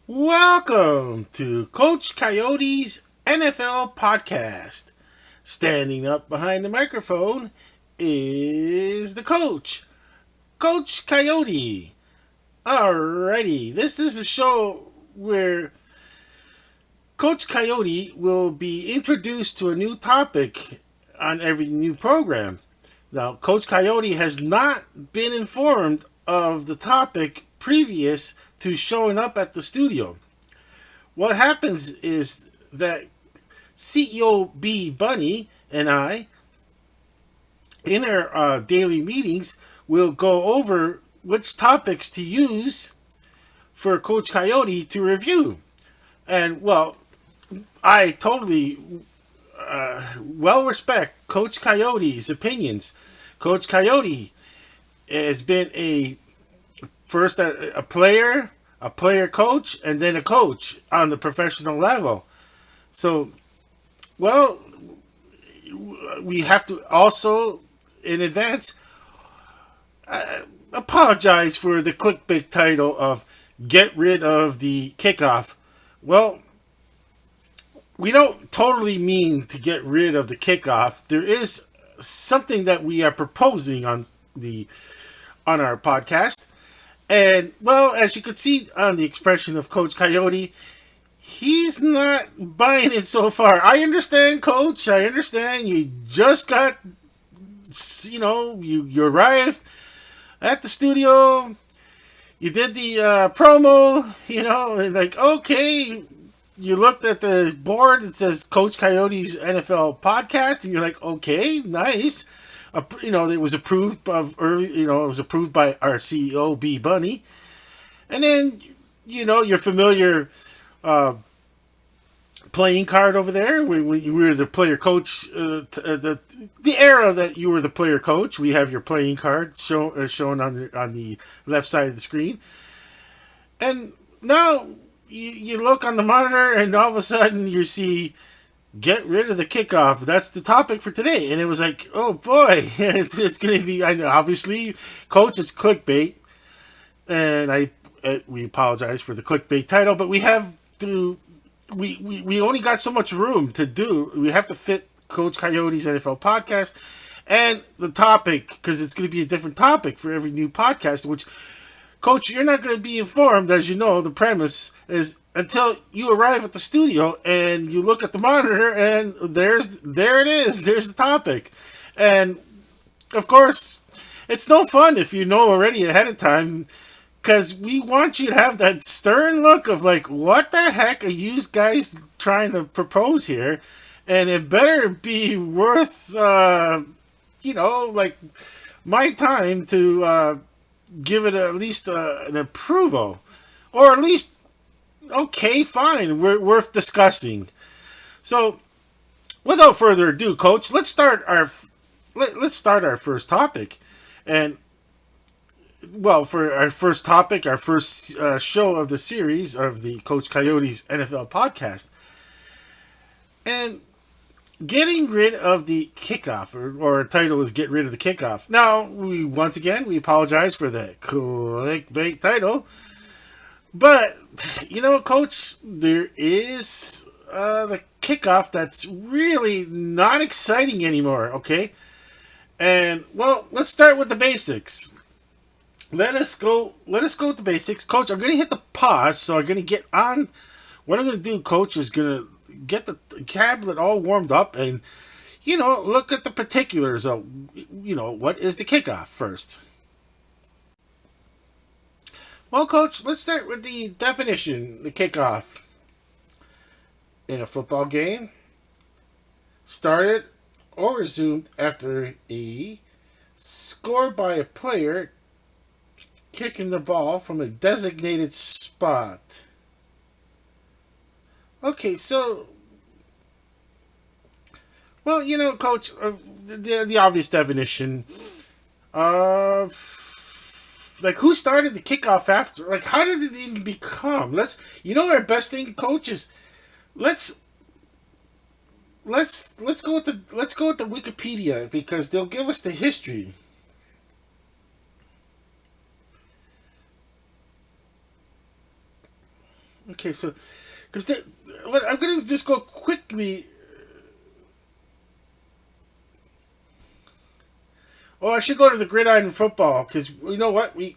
Welcome to Coach Coyote's NFL podcast. Standing up behind the microphone is the coach, Coach Coyote. Alrighty, this is a show where Coach Coyote will be introduced to a new topic on every new program. Now, Coach Coyote has not been informed of the topic previous to showing up at the studio. What happens is that CEO B Bunny and I, in our daily meetings, will go over which topics to use for Coach Coyote to review. And, well, I totally well respect Coach Coyote's opinions. Coach Coyote has been first a player coach, and then a coach on the professional level. So, well, we have to also, in advance, apologize for the clickbait title of "Get Rid of the Kickoff." Well, we don't totally mean to get rid of the kickoff. There is something that we are proposing on our podcast. And, well, as you can see on the expression of Coach Coyote, he's not buying it so far. I understand, Coach. I understand. You just got, you arrived at the studio. You did the promo, and like, okay. You looked at the board. It says Coach Coyote's NFL podcast, and you're like, okay, nice. It was approved of early. It was approved by our CEO B Bunny, and then your familiar playing card over there. When you were the player coach, the era that you were the player coach. We have your playing card shown on the left side of the screen, and now you look on the monitor, and all of a sudden you see "Get rid of the kickoff." That's the topic for today. And it was like, oh boy, it's going to be, I know, obviously, Coach, it's clickbait. And we apologize for the clickbait title, but we have to, we only got so much room to do. We have to fit Coach Coyote's NFL podcast and the topic, because it's going to be a different topic for every new podcast, which, Coach, you're not going to be informed. As you know, the premise is until you arrive at the studio and you look at the monitor, and there it is. There's the topic. And, of course, it's no fun if you know already ahead of time, because we want you to have that stern look of like, what the heck are you guys trying to propose here? And it better be worth, like my time to give it at least an approval, or at least, okay, fine, we're worth discussing. So, without further ado, Coach, let's start our first topic. And, well, for our first topic, our first show of the series of the Coach Coyote's NFL podcast, and getting rid of the kickoff, or our title is "Get Rid of the Kickoff." Now, we apologize for the clickbait title, but Coach, there is the kickoff that's really not exciting anymore. Okay, and, well, let's start with the basics. Let us go with the basics, Coach. I'm going to hit the pause, so I'm going to get on. What I'm going to do, Coach, is going to get the tablet all warmed up and, look at the particulars of, what is the kickoff first. Well, Coach, let's start with the definition. The kickoff in a football game started or resumed after a score by a player kicking the ball from a designated spot. Okay, so, well, Coach, the obvious definition. Like, who started the kickoff after? Like, how did it even become? Our best thing, Coach, is let's go with the Wikipedia, because they'll give us the history. Okay, so because what I'm gonna just go quickly. Oh, I should go to the gridiron football because you know what we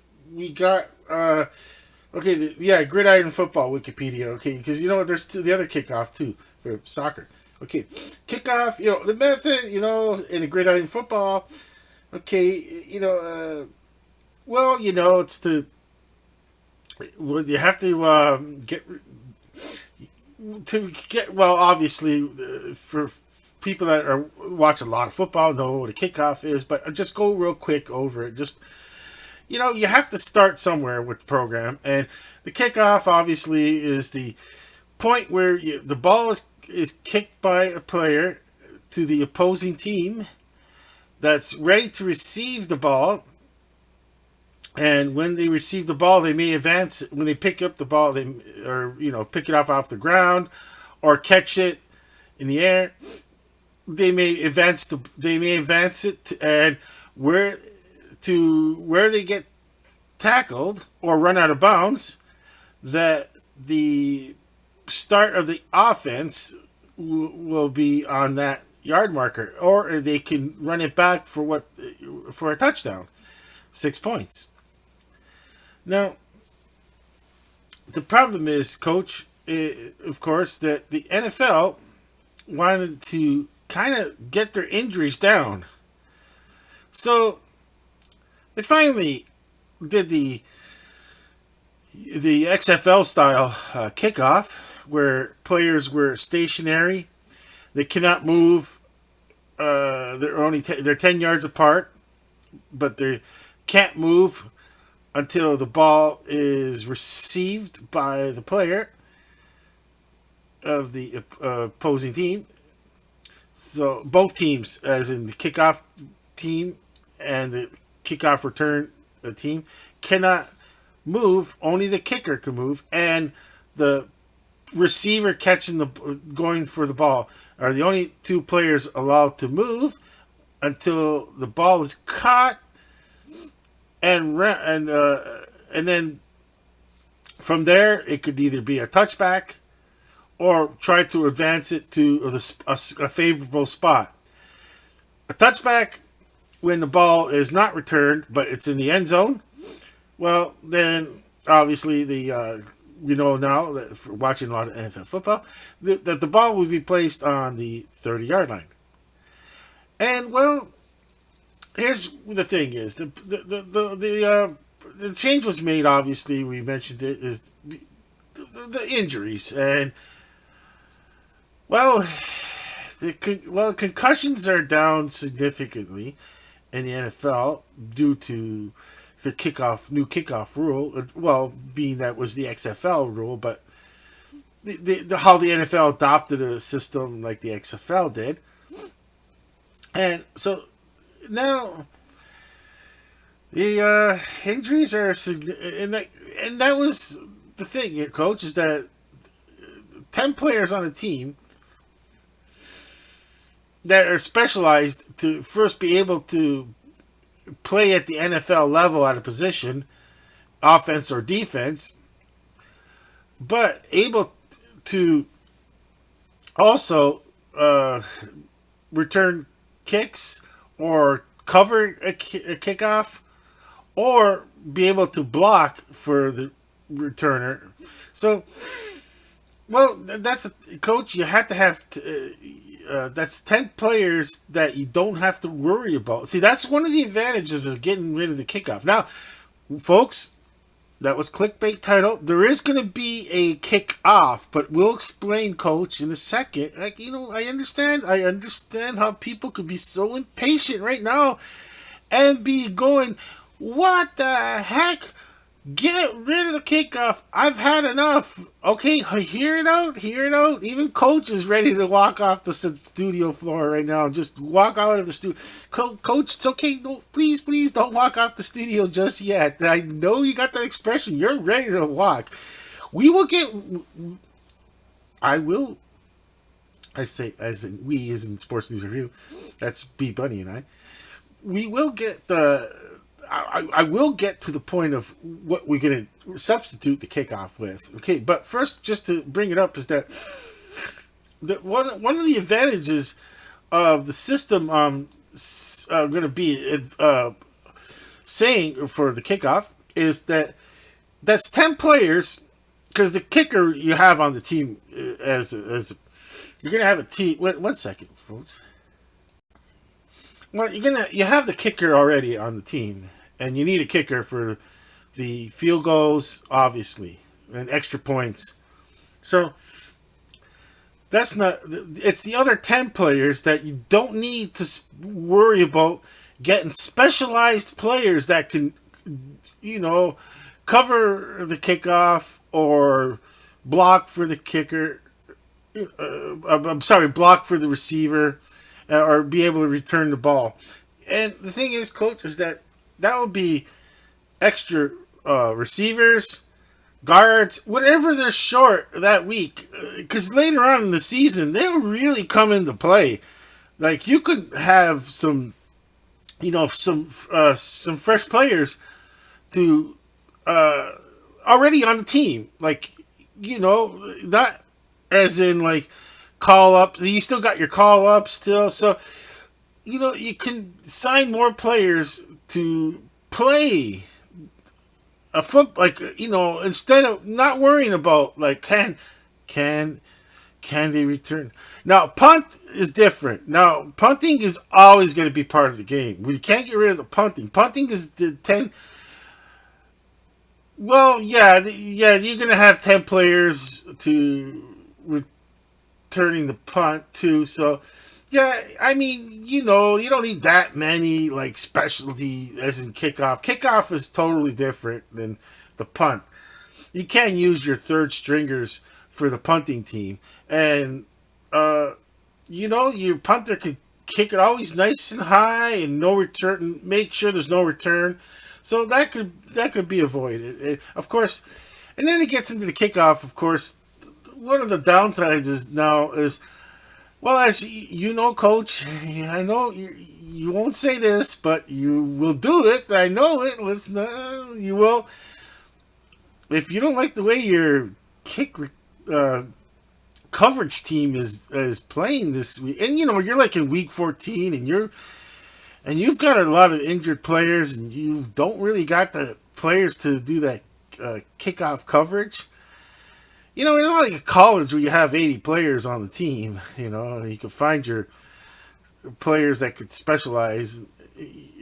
got. Okay, yeah, gridiron football Wikipedia. Okay, because you know what, there's the other kickoff too for soccer. Okay, kickoff. You know the method. You know in a gridiron football. Okay, well, it's you have to get well. Obviously, for people that watch a lot of football, know what a kickoff is. But I'll just go real quick over it. Just you have to start somewhere with the program, and the kickoff obviously is the point where the ball is kicked by a player to the opposing team that's ready to receive the ball. And when they receive the ball, they may advance. When they pick up the ball, pick it up off the ground, or catch it in the air. They may advance it and where they get tackled or run out of bounds. That the start of the offense will be on that yard marker, or they can run it back for a touchdown, 6 points. Now, the problem is, Coach, of course, that the NFL wanted to kind of get their injuries down. So they finally did the XFL style kickoff, where players were stationary. They cannot move. They're 10 yards apart, but they can't move until the ball is received by the player of the opposing team. So both teams, as in the kickoff team and the kickoff return team, cannot move. Only the kicker can move, and the receiver going for the ball are the only two players allowed to move until the ball is caught, and then from there it could either be a touchback or try to advance it to a favorable spot. A touchback, when the ball is not returned but it's in the end zone, well, then obviously we know now that for watching a lot of NFL football that the ball would be placed on the 30-yard line. And well, here's the thing: is the change was made. Obviously, we mentioned it is the injuries, and well, concussions are down significantly in the NFL due to the new kickoff rule. Well, being that was the XFL rule, but how the NFL adopted a system like the XFL did, and so now the injuries are and that was the thing here, Coach, is that 10 players on a team that are specialized to first be able to play at the NFL level at a position, offense or defense, but able to also return kicks or cover a kickoff or be able to block for the returner. So, well, that's Coach. You have to have that's 10 players that you don't have to worry about. See, that's one of the advantages of getting rid of the kickoff. Now, folks, that was clickbait title. There is going to be a kick-off, but we'll explain, Coach, in a second. I understand how people could be so impatient right now and be going, what the heck? Get rid of the kickoff. I've had enough. Okay, hear it out. Even Coach is ready to walk off the studio floor right now. Just walk out of the studio. Coach, it's okay. No, please don't walk off the studio just yet. I know you got that expression. You're ready to walk. I say, as in we, as in Sports News Review. That's B Bunny and I. We will get I will get to the point of what we're going to substitute the kickoff with. Okay, but first, just to bring it up, is that one of the advantages of the system going to be saying for the kickoff is that that's 10 players, because the kicker you have on the team as you're going to have a team. Wait, 1 second, folks. Well, you have the kicker already on the team, and you need a kicker for the field goals, obviously, and extra points. So that's not. It's the other 10 players that you don't need to worry about getting specialized players that can, cover the kickoff or block for the kicker. Block for the receiver, or be able to return the ball. And the thing is, coach, is that will be extra receivers, guards, whatever they're short that week. Because later on in the season, they'll really come into play. Like, you could have some fresh players to already on the team. Like, not as in like call up. You still got your call up still. So, you can sign more players to play a foot, like, instead of not worrying about like can they return. Now, punt is different. Now, punting is always going to be part of the game. We can't get rid of the punting. Punting is the 10. Well, yeah, you're going to have 10 players to returning the punt too. So, yeah, I mean, you don't need that many like specialty as in kickoff. Kickoff is totally different than the punt. You can't use your third stringers for the punting team, and your punter can kick it always nice and high and no return. Make sure there's no return. So that could be avoided, of course. And then it gets into the kickoff. Of course, one of the downsides is, well, as you know, Coach, I know you won't say this, but you will do it. I know it. Listen, you will. If you don't like the way your kick coverage team is playing this week, and you're like in week 14, and you've got a lot of injured players, and you don't really got the players to do that kickoff coverage. It's not like a college where you have 80 players on the team. You can find your players that could specialize,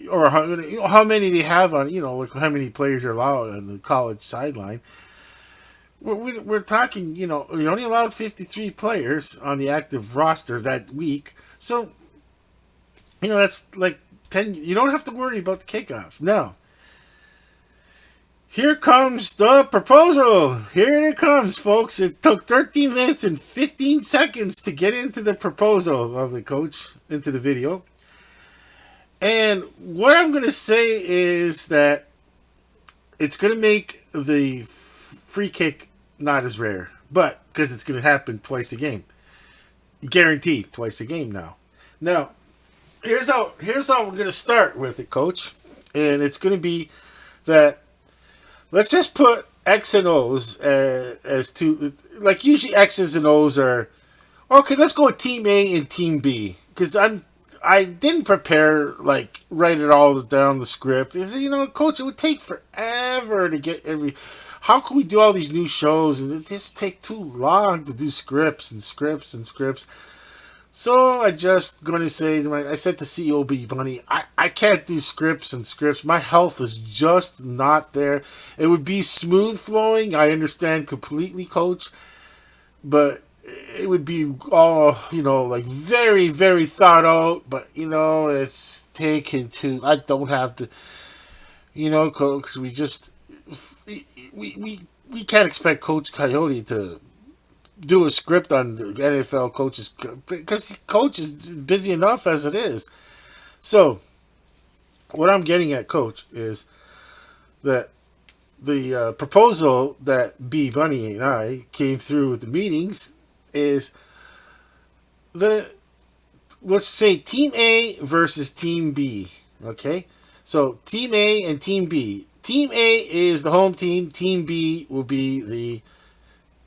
or how many they have on, like how many players are allowed on the college sideline. We're talking, you're only allowed 53 players on the active roster that week. So, that's like 10. You don't have to worry about the kickoff. Now, here comes the proposal. Here it comes, folks. It took 13 minutes and 15 seconds to get into the proposal of the coach, into the video. And what I'm going to say is that it's going to make the free kick not as rare, but because it's going to happen twice a game. Guaranteed twice a game now. Now, here's how we're going to start with it, Coach. And it's going to be that let's just put X and O's as two. Like, usually X's and O's are okay. Let's go with Team A and Team B, because I didn't prepare, like, write it all down the script. Coach, it would take forever to get every. How can we do all these new shows and it just take too long to do scripts and scripts and scripts? So I just going to say, I said to COB Bunny, I can't do scripts and scripts. My health is just not there. It would be smooth flowing. I understand completely, Coach. But it would be all, like very, very thought out. But, it's taken too. I don't have to, Coach, we just, we can't expect Coach Coyote to do a script on the NFL coaches, because Coach is busy enough as it is. So, what I'm getting at, Coach, is that the proposal that B Bunny and I came through with the meetings is let's say Team A versus Team B. Okay, So Team A and Team B. Team A is the home team. Team B will be the,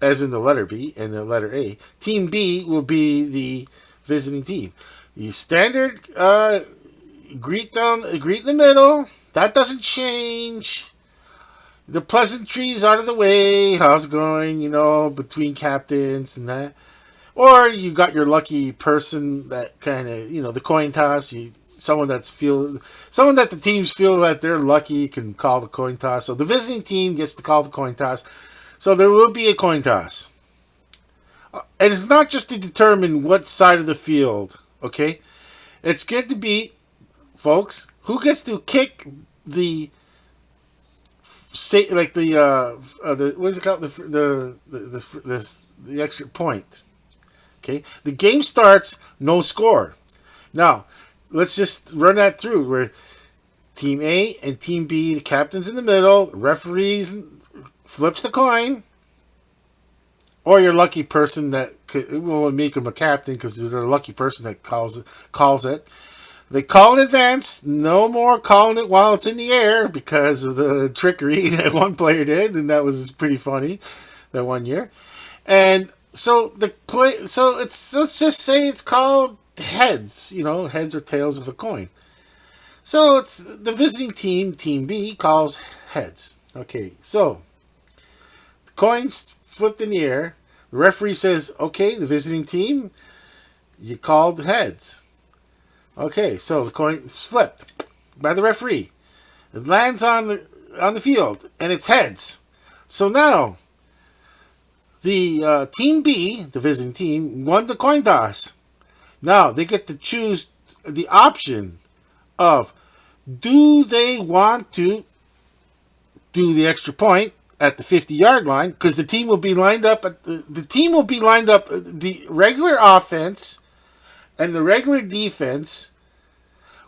as in the letter B and the letter A. Team B will be the visiting team. You standard greet in the middle. That doesn't change. The pleasantries out of the way. How's it going? Between captains and that. Or you got your lucky person that kind of, the coin toss. Someone that the teams feel that they're lucky can call the coin toss. So the visiting team gets to call the coin toss. So there will be a coin toss. And it's not just to determine what side of the field, okay? It's good to be, folks, who gets to kick the, like the what is it called? The extra point. Okay? The game starts, no score. Now, let's just run that through. Where Team A and Team B, the captain's in the middle, referees flips the coin, or your lucky person that will make him a captain because they're a lucky person that calls it. They call in advance. No more calling it while it's in the air because of the trickery that one player did, and that was pretty funny that one year. And so let's just say it's called heads. Heads or tails of a coin. So it's the visiting team, Team B, calls heads. Okay, so the coin's flipped in the air. The referee says, okay, the visiting team, you called heads. Okay, so the coin's flipped by the referee. It lands on the field, and it's heads. So now, the Team B, the visiting team, won the coin toss. Now, they get to choose the option of, do they want to do the extra point at the 50-yard line? Because the team will be lined up the regular offense and the regular defense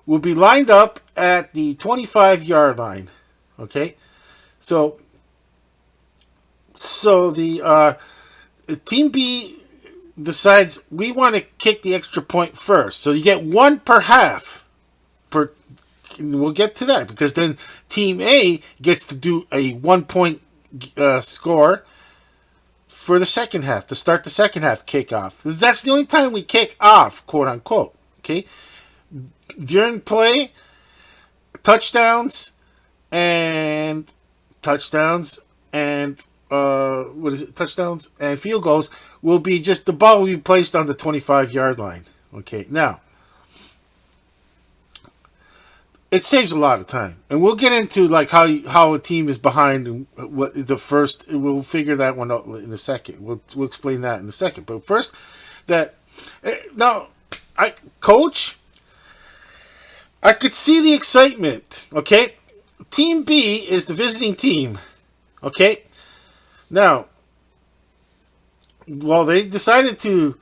will be lined up at the 25-yard line. Okay? So the Team B decides we want to kick the extra point first. So you get one per half. We'll get to that because then Team A gets to do a 1 point score for the second half, to start the second half kickoff. That's the only time we kick off, quote unquote. Okay? During play, touchdowns and touchdowns and field goals will be just the ball will be placed on the 25-yard line. Okay, now it saves a lot of time, and we'll get into like how a team is behind and what the first. We'll figure that one out in a second. We'll explain that in a second. But first, coach, I could see the excitement. Okay, Team B is the visiting team. Okay, now, well, they decided to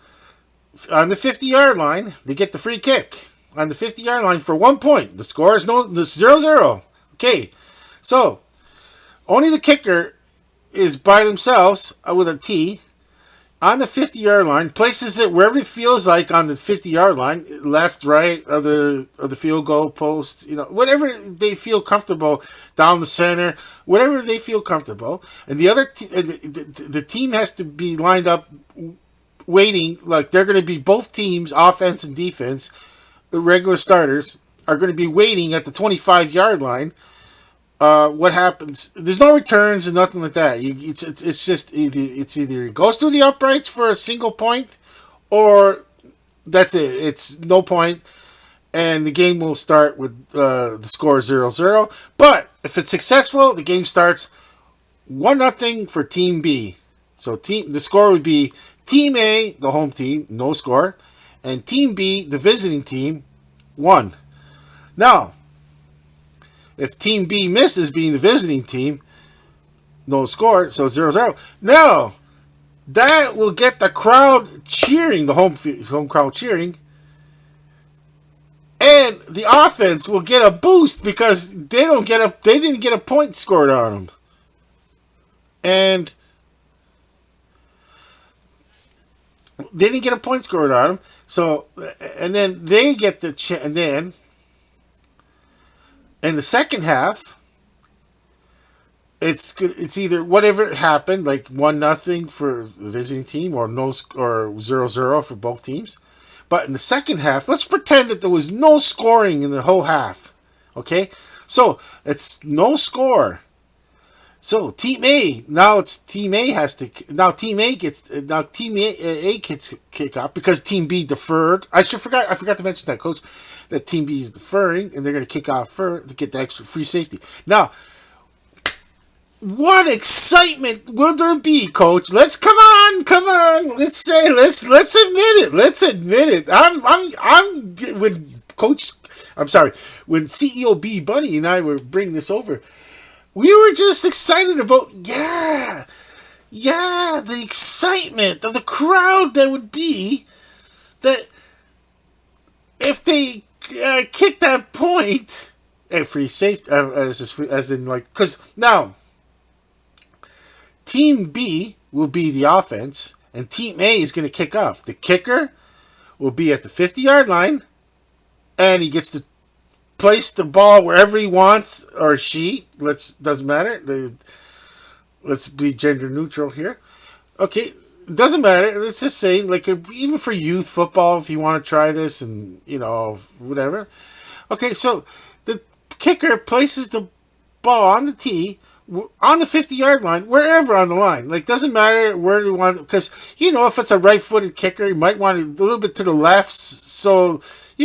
on the 50-yard line. They get the free kick. On the 50-yard line for 1 point. The score is 0-0. Okay, so only the kicker is by themselves with a T on the 50-yard line. Places it wherever it feels like on the 50-yard line, left, right, of the field goal post. Whatever they feel comfortable, down the center, whatever they feel comfortable. And the other the team has to be lined up, waiting like they're going to be both teams, offense and defense. The regular starters are going to be waiting at the 25-yard line. What happens? There's no returns and nothing like that. It's just either it goes through the uprights for a single point, or that's it. It's no point, and the game will start with the score 0-0. But if it's successful, the game starts 1-0 for Team B. So the score would be Team A, the home team, no score. And Team B, the visiting team, 1. Now, if Team B misses being the visiting team, no score, so 0-0. Now, that will get the crowd cheering, the home crowd cheering. And the offense will get a boost because they didn't get a point scored on them. And they didn't get a point scored on them. So, and then they get and then In the second half, it's either whatever happened, like 1-0 for the visiting team, or no, or 0-0 for both teams. But in the second half, let's pretend that there was no scoring in the whole half. Okay, so it's no score. So Team A, now it's Team A has to, now Team A gets kick off because Team B deferred. I forgot to mention that, Coach, that Team B is deferring and they're going to kick off to get the extra free safety. Now, what excitement will there be, Coach? Come on. Let's admit it. I'm when Coach, I'm sorry, when CEO B Buddy and I were bringing this over. We were just excited about, the excitement of the crowd that would be that if they kick that point, free safety, as in like, because now Team B will be the offense and Team A is going to kick off. The kicker will be at the 50-yard line and he gets to place the ball wherever he wants, or she. Doesn't matter. Let's be gender neutral here. Okay, doesn't matter. Let's just say, like, even for youth football, if you want to try this and, whatever. Okay, so the kicker places the ball on the tee, on the 50-yard line, wherever on the line. Like, doesn't matter where you want it, because, if it's a right-footed kicker, you might want it a little bit to the left, so,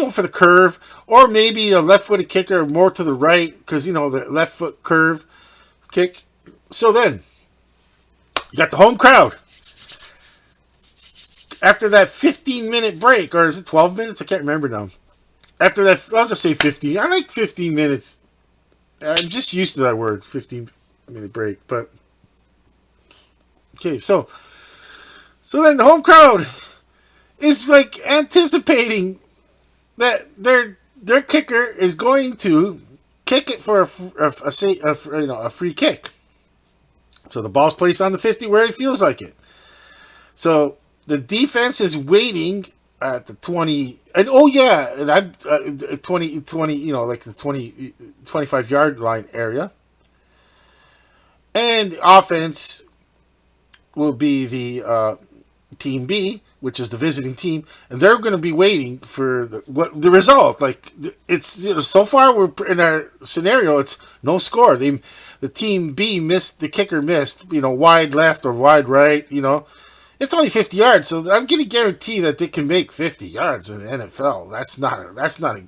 for the curve, or maybe a left-footed kicker more to the right, because, the left foot curve kick. So then, you got the home crowd. After that 15-minute break, or is it 12 minutes? I can't remember now. After that, I'll just say 15. I like 15 minutes. I'm just used to that word, 15-minute break. But, okay, so then the home crowd is, like, anticipating that their kicker is going to kick it for a free kick. So the ball's placed on the 50 where he feels like it. So the defense is waiting at the 20, and 20, like the 20, 25-yard line area. And the offense will be the Team B, which is the visiting team, and they're going to be waiting for the result. Like, it's so far we're in our scenario, it's no score. The Team B missed, the kicker missed, wide left or wide right. It's only 50 yards, so I'm going to guarantee that they can make 50 yards in the NFL. That's not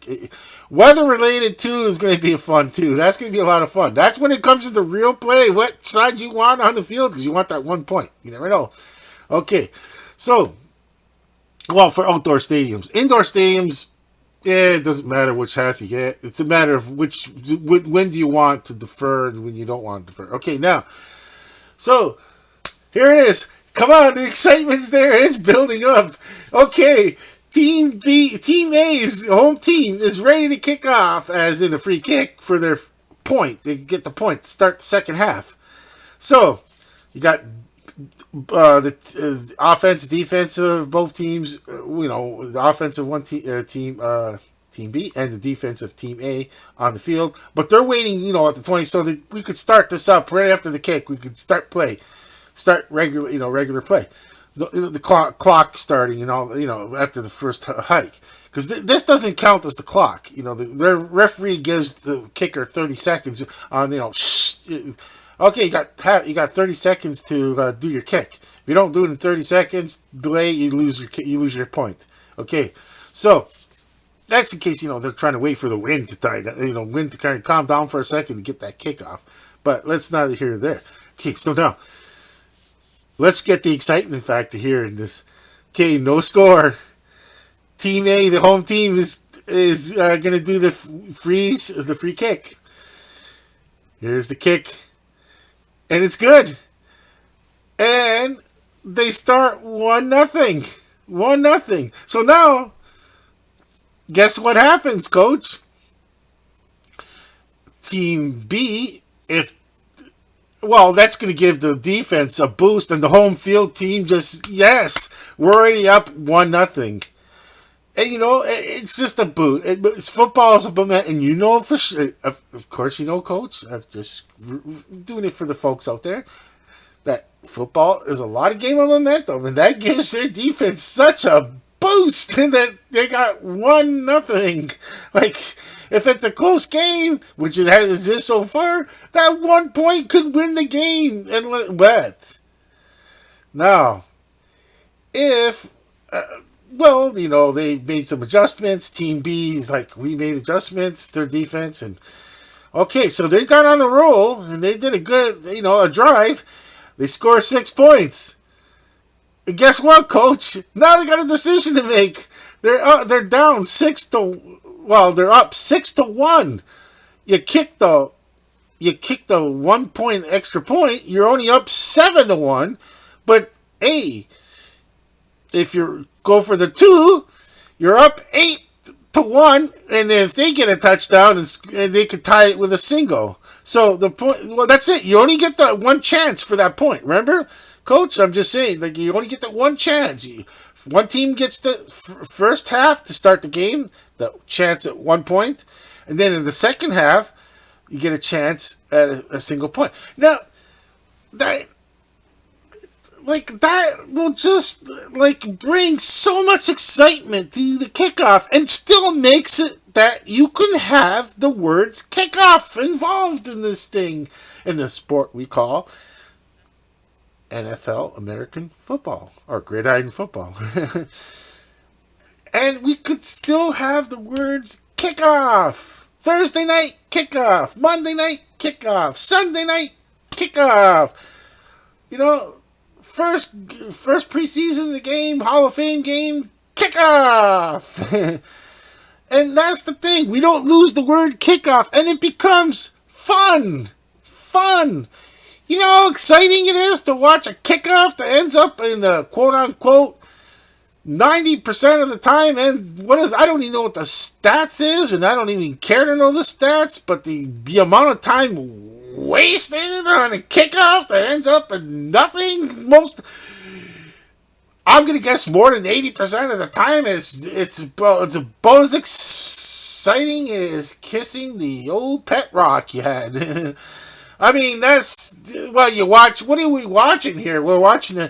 a weather related too is going to be fun too. That's going to be a lot of fun. That's when it comes into real play. What side you want on the field, because you want that 1 point. You never know. Okay, so. Well, for outdoor stadiums. Indoor stadiums, it doesn't matter which half you get. It's a matter of when do you want to defer and when you don't want to defer. Okay, now, so, here it is. Come on, the excitement's there. It's building up. Okay, Team A's home team is ready to kick off, as in a free kick for their point. They get the point to start the second half. So, you got the offense, defense of both teams, the offensive Team B, and the defensive Team A on the field. But they're waiting, at the 20, so that we could start this up right after the kick. We could start regular play. The clock starting, after the first hike. Because this doesn't count as the clock. The referee gives the kicker 30 seconds on, okay, you got 30 seconds to do your kick. If you don't do it in 30 seconds, delay, you lose your point. Okay, so that's in case they're trying to wait for the wind to die. Wind to kind of calm down for a second to get that kickoff. But let's not here or there. Okay, so now let's get the excitement factor here in this. Okay, no score. Team A, the home team, is going to do the free kick. Here's the kick. And it's good. And they start 1-0. 1-0. So now, guess what happens, Coach? Team B, that's going to give the defense a boost, and the home field team we're already up 1-0. And it's just a boot. It's football is a moment, and for sure. Of course, Coach. I'm just doing it for the folks out there. That football is a lot of game of momentum, and that gives their defense such a boost that they got 1-0. Like, if it's a close game, which it has this so far, that 1 point could win the game. But now, if they made some adjustments. Team B is like, we made adjustments, their defense, and okay, so they got on a roll, and they did a good, a drive. They score 6 points. And guess what, Coach? Now they got a decision to make. They're down they're up 6-1. You kick the 1 point extra point. You're only up 7-1, but hey, if you go for the 2, you're up 8-1, and if they get a touchdown, and they could tie it with a single. So the point, that's it. You only get that one chance for that point. Remember, Coach? I'm just saying, like, you only get that one chance. One team gets the first half to start the game, the chance at 1 point, and then in the second half, you get a chance at a single point. Now, that will just bring so much excitement to the kickoff, and still makes it that you can have the words kickoff involved in this thing, in the sport we call NFL, American football, or gridiron football. And we could still have the words kickoff. Thursday night kickoff. Monday night kickoff. Sunday night kickoff. First preseason of the game, Hall of Fame game, kickoff. And that's the thing. We don't lose the word kickoff, and it becomes fun. Fun. You know how exciting it is to watch a kickoff that ends up in a quote-unquote 90% of the time, and I don't even know what the stats is, and I don't even care to know the stats, but the amount of time wasted on a kickoff that ends up in nothing, I'm going to guess more than 80% of the time it's about as exciting as kissing the old pet rock you had. I mean, you watch. What are we watching here? We're watching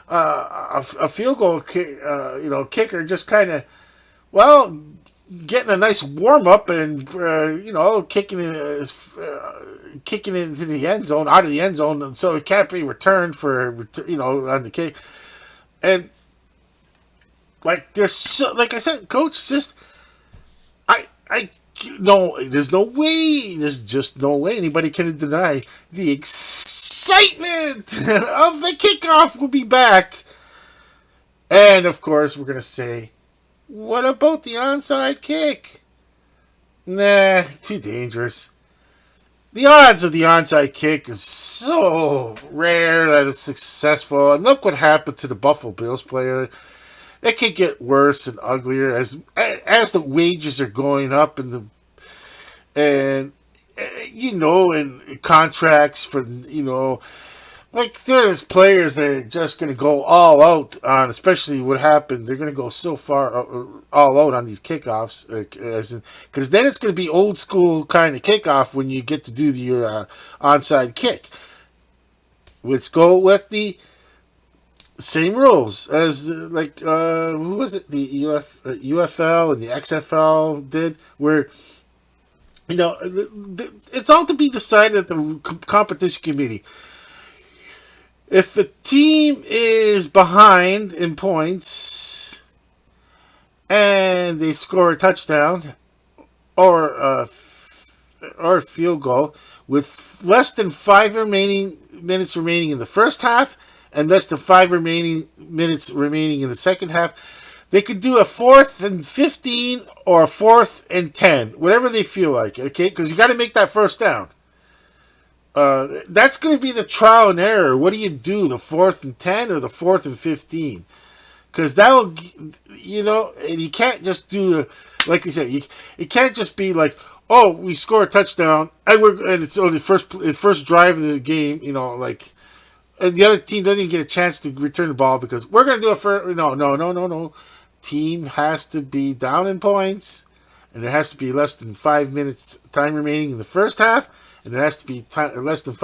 a field goal kicker just kind of, getting a nice warm up and kicking it into the end zone, out of the end zone, and so it can't be returned on the kick. And there's like I said, Coach, there's no way. There's just no way anybody can deny the excitement of the kickoff will be back. And of course, we're gonna say, what about the onside kick? Nah, too dangerous. The odds of the onside kick is so rare that it's successful. And look what happened to the Buffalo Bills player. It could get worse and uglier as the wages are going up and contracts for there's players that are just going to go all out on, especially what happened. They're going to go so far all out on these kickoffs, because then it's going to be old school kind of kickoff when you get to do your onside kick. Let's go with the same rules as who was it? The UFL and the XFL did, where it's all to be decided at the competition committee. If a team is behind in points and they score a touchdown or a field goal with less than 5 minutes remaining in the first half and less than 5 minutes remaining in the second half, they could do a 4th and 15 or a 4th and 10, whatever they feel like, okay? Because you got to make that first down. That's going to be the trial and error. What do you do, the 4th and 10 or the 4th and 15? Because that'll, and you can't just do, like you said, it can't just be like, oh, we score a touchdown, and it's on the first drive of the game, and the other team doesn't even get a chance to return the ball because we're going to do it for, no. team has to be down in points, and there has to be less than 5 minutes time remaining in the first half, and there has to be less than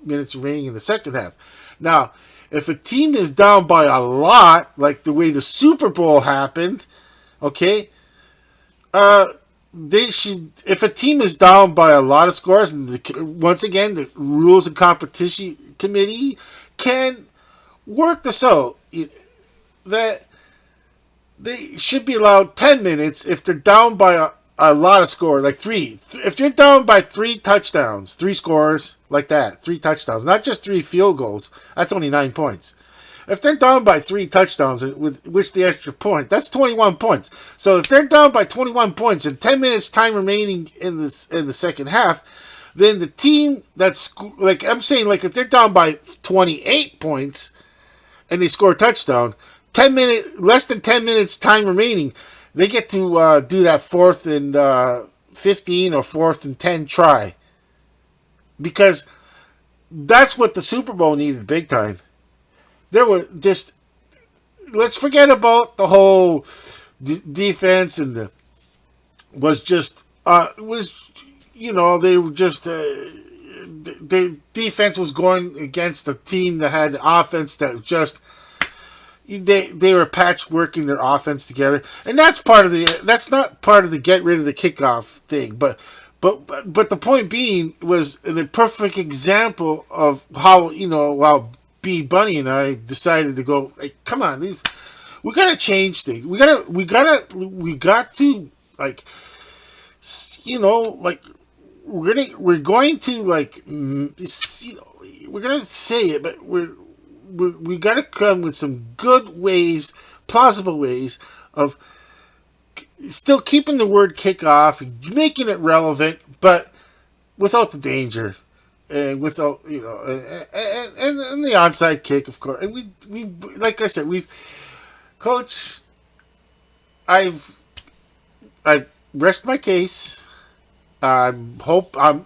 minutes remaining in the second half. Now, if a team is down by a lot, like the way the Super Bowl happened, okay, they should. If a team is down by a lot of scores, and once again, the Rules and Competition Committee can work this out. That they should be allowed 10 minutes if they're down by a lot of score, like three. If you're down by 3 touchdowns, 3 scores, like that, 3 touchdowns, not just 3 field goals, that's only 9 points. If they're down by 3 touchdowns with which the extra point, that's 21 points. So if they're down by 21 points and 10 minutes time remaining in the second half, then the team that's like I'm saying, like if they're down by 28 points and they score a touchdown, less than 10 minutes time remaining, they get to do that 4th and 15 or 4th and 10 try, because that's what the Super Bowl needed big time. There were just, let's forget about the whole defense and they were just the defense was going against a team that had an offense that just they were patchworking their offense together, and that's not part of the get rid of the kickoff thing, but the point being was the perfect example of how B Bunny and I decided to go, like, come on, we gotta change things. We got to, like, like, we're going to, like, we're gonna say it, but we gotta come with some good ways, plausible ways of still keeping the word kickoff and making it relevant, but without the danger. And without, and the onside kick, of course. And we like I said, Coach, I rest my case. I'm hoping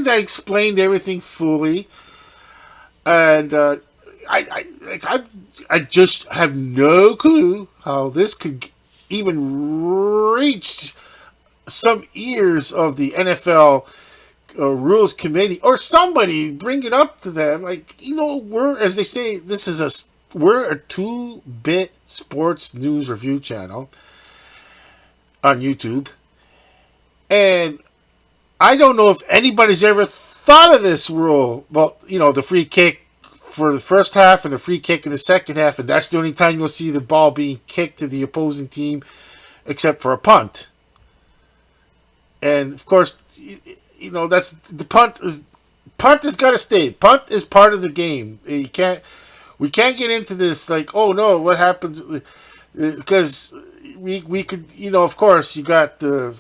I explained everything fully, and I just have no clue how this could even reach some ears of the NFL Rules Committee, or somebody bring it up to them. Like, we're, as they say, we're a 2-bit sports news review channel on YouTube, and I don't know if anybody's ever thought of this rule. Well, the free kick for the first half and the free kick in the second half, and that's the only time you'll see the ball being kicked to the opposing team, except for a punt. And of course, that's the punt has got to stay. Punt is part of the game. We can't get into this like, oh no, what happens, because we could, of course, you got the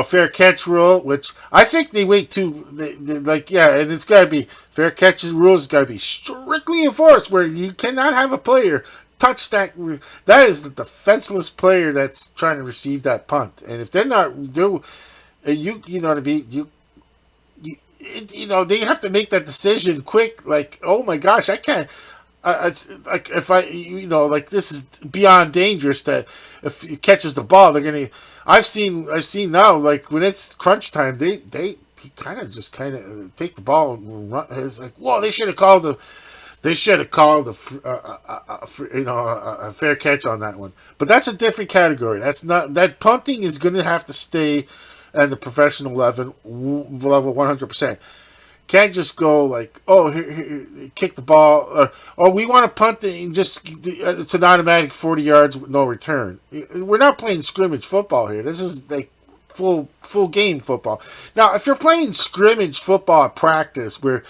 fair catch rule, which I think they wait too. And it's got to be fair catch rules. It's got to be strictly enforced, where you cannot have a player touch that. That is the defenseless player that's trying to receive that punt, and if they're not do, you know what I mean. They have to make that decision quick. Like, oh my gosh, I can't. It's like if like this is beyond dangerous. That if he catches the ball, they're gonna. I've seen now, like when it's crunch time, they kind of take the ball and run. It's like, whoa, they should have called a fair catch on that one. But that's a different category. That punting is going to have to stay at the professional level 100%. Can't just go like, oh, here, kick the ball, or we want to punt it and just it's an automatic 40 yards with no return. We're not playing scrimmage football here. This is like full game football. Now, if you're playing scrimmage football at practice, where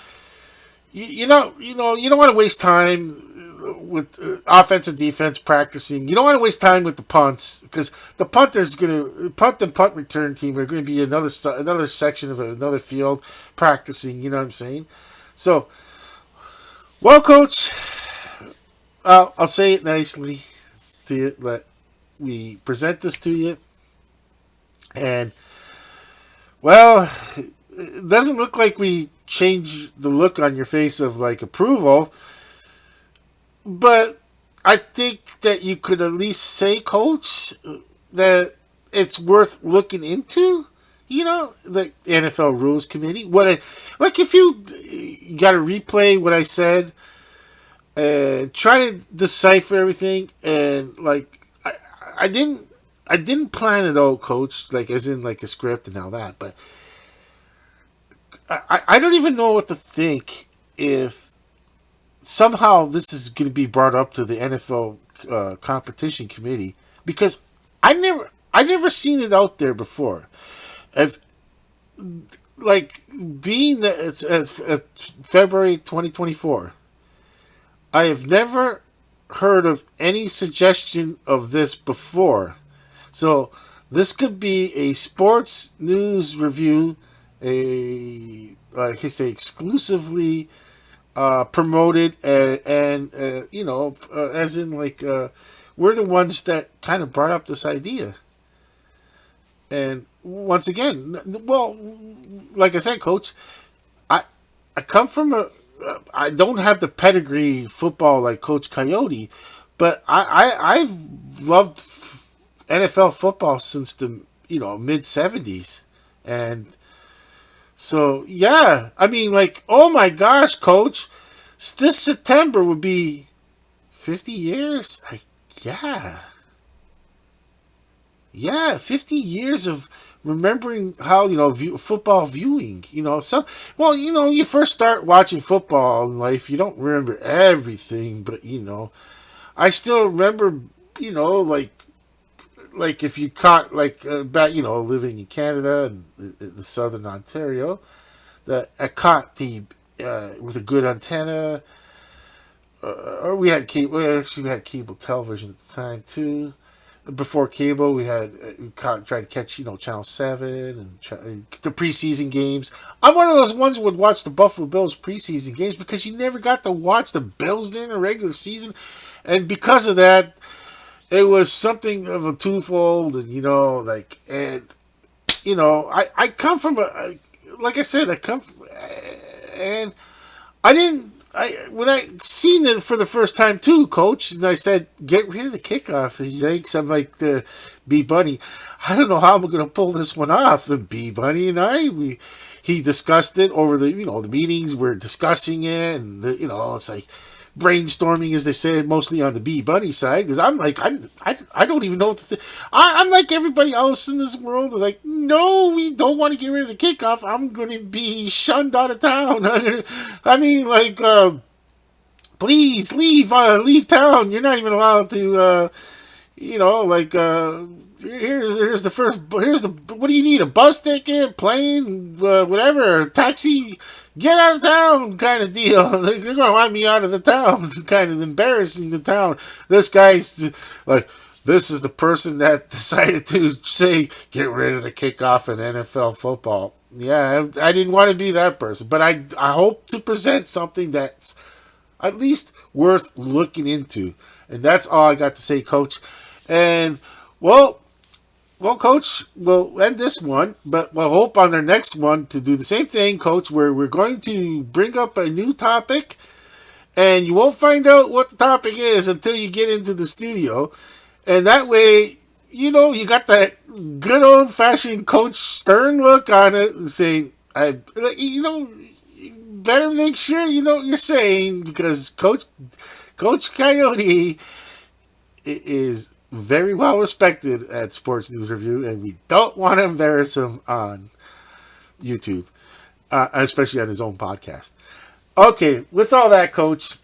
you don't want to waste time with offense and defense practicing. You don't want to waste time with the punts, because the punter's going to punt and punt return team are going to be another section of another field practicing. You know what I'm saying? So, well, Coach, I'll say it nicely to you. Let we present this to you, and well, it doesn't look like we changed the look on your face of like approval. but I think that you could at least say, Coach, that it's worth looking into. The NFL Rules Committee. Like if you got to replay what I said and try to decipher everything, and like I didn't plan it out, Coach. Like as in like a script and all that, but I don't even know what to think if somehow this is going to be brought up to the NFL competition committee, because I never seen it out there before. If like being that it's February 2024, I have never heard of any suggestion of this before. So this could be a sports news review, like I say, exclusively promoted, and as in like we're the ones that kind of brought up this idea. And once again, well, like I said, Coach, I I come from I don't have the pedigree football like Coach Coyote, but I've loved NFL football since the mid '70s, and so yeah, I mean like oh my gosh, Coach, this September would be 50 years. Yeah, yeah, 50 years of remembering how football viewing. Well, you first start watching football in life, you don't remember everything, but I still remember like if you caught like back living in Canada and the southern Ontario, that I caught the with a good antenna, or we had cable. We had cable television at the time too. Before cable, tried to catch Channel 7 and the preseason games. I'm one of those ones who would watch the Buffalo Bills preseason games because you never got to watch the Bills during the regular season, and because of that, it was something of a twofold. And I come from like I said, I come from, and I didn't. When I seen it for the first time too, Coach, and I said, "Get rid of the kickoff." He thinks I'm like the B Bunny. I don't know how I'm going to pull this one off. And B Bunny and he discussed it over the meetings. We're discussing it, and it's like brainstorming, as they say, mostly on the B Bunny side, because I'm like I don't even know what to think. I'm like everybody else in this world. Is like, no, we don't want to get rid of the kickoff. I'm going to be shunned out of town. I mean, like, please leave town. You're not even allowed to. Here's the first. Here's the. What do you need? A bus ticket, plane, whatever, taxi. Get out of town, kind of deal. They're going to want me out of the town, kind of embarrassing the town. This guy's like, this is the person that decided to say, get rid of the kickoff in NFL football. Yeah, I didn't want to be that person, but I hope to present something that's at least worth looking into. And that's all I got to say, Coach. And, well, Coach, we'll end this one, but we'll hope on our next one to do the same thing, Coach, where we're going to bring up a new topic, and you won't find out what the topic is until you get into the studio. And that way, you got that good old-fashioned Coach Stern look on it, and saying, better make sure you know what you're saying, because Coach Coyote is very well respected at Sports News Review, and we don't want to embarrass him on YouTube, especially on his own podcast. Okay, with all that, Coach,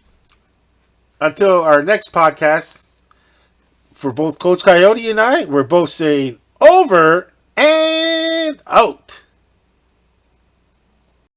until our next podcast, for both Coach Coyote and I, we're both saying over and out.